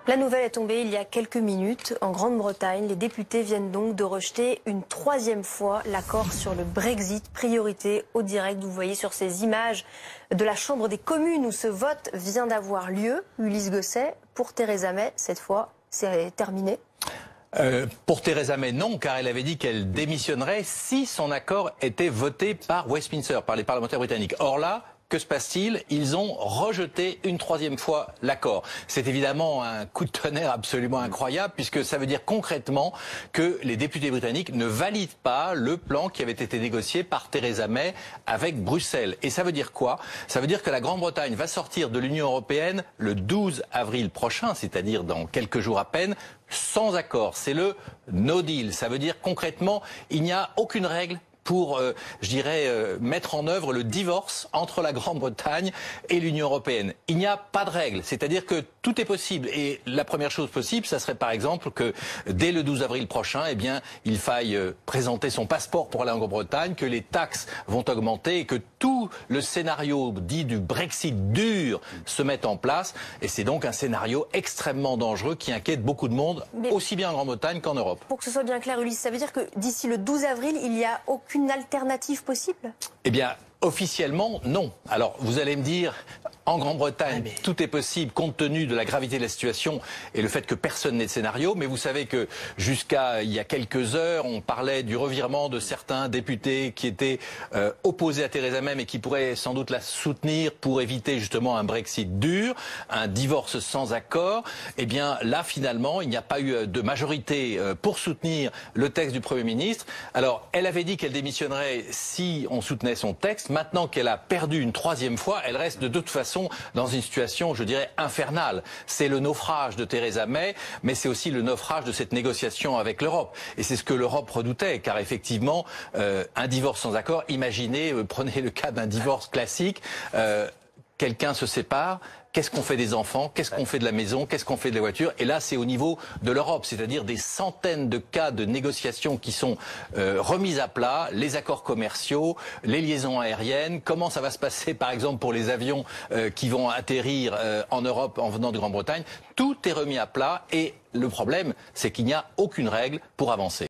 La nouvelle est tombée il y a quelques minutes. En Grande-Bretagne, les députés viennent donc de rejeter une troisième fois l'accord sur le Brexit, priorité au direct. Vous voyez sur ces images de la Chambre des communes où ce vote vient d'avoir lieu. Ulysse Gosset, pour Theresa May, cette fois, c'est terminé. Pour Theresa May, non, car elle avait dit qu'elle démissionnerait si son accord était voté par Westminster, par les parlementaires britanniques. Or là, que se passe-t-il? Ils ont rejeté une troisième fois l'accord. C'est évidemment un coup de tonnerre absolument incroyable, puisque ça veut dire concrètement que les députés britanniques ne valident pas le plan qui avait été négocié par Theresa May avec Bruxelles. Et ça veut dire quoi? Ça veut dire que la Grande-Bretagne va sortir de l'Union européenne le 12 avril prochain, c'est-à-dire dans quelques jours à peine, sans accord. C'est le no deal. Ça veut dire concrètement, il n'y a aucune règle pour, mettre en œuvre le divorce entre la Grande-Bretagne et l'Union européenne. Il n'y a pas de règle, c'est-à-dire que tout est possible. Et la première chose possible, ça serait par exemple que dès le 12 avril prochain, eh bien, il faille présenter son passeport pour aller en Grande-Bretagne, que les taxes vont augmenter et que tout le scénario dit du Brexit dur se mette en place. Et c'est donc un scénario extrêmement dangereux qui inquiète beaucoup de monde, aussi bien en Grande-Bretagne qu'en Europe. Pour que ce soit bien clair, Ulysse, ça veut dire que d'ici le 12 avril, il n'y a aucune alternative possible? Eh bien, officiellement, non. Alors, vous allez me dire, en Grande-Bretagne, tout est possible compte tenu de la gravité de la situation et le fait que personne n'ait de scénario. Mais vous savez que jusqu'à il y a quelques heures, on parlait du revirement de certains députés qui étaient opposés à Theresa May et qui pourraient sans doute la soutenir pour éviter justement un Brexit dur, un divorce sans accord. Eh bien, là, finalement, il n'y a pas eu de majorité pour soutenir le texte du Premier ministre. Alors, elle avait dit qu'elle démissionnerait si on soutenait son texte. Maintenant qu'elle a perdu une troisième fois, elle reste de toute façon dans une situation, je dirais, infernale. C'est le naufrage de Theresa May, mais c'est aussi le naufrage de cette négociation avec l'Europe. Et c'est ce que l'Europe redoutait, car effectivement, un divorce sans accord, imaginez, prenez le cas d'un divorce classique, quelqu'un se sépare, qu'est-ce qu'on fait des enfants, qu'est-ce qu'on fait de la maison, qu'est-ce qu'on fait de la voiture? Et là, c'est au niveau de l'Europe, c'est-à-dire des centaines de cas de négociations qui sont remises à plat, les accords commerciaux, les liaisons aériennes, comment ça va se passer par exemple pour les avions qui vont atterrir en Europe en venant de Grande-Bretagne. Tout est remis à plat et le problème, c'est qu'il n'y a aucune règle pour avancer.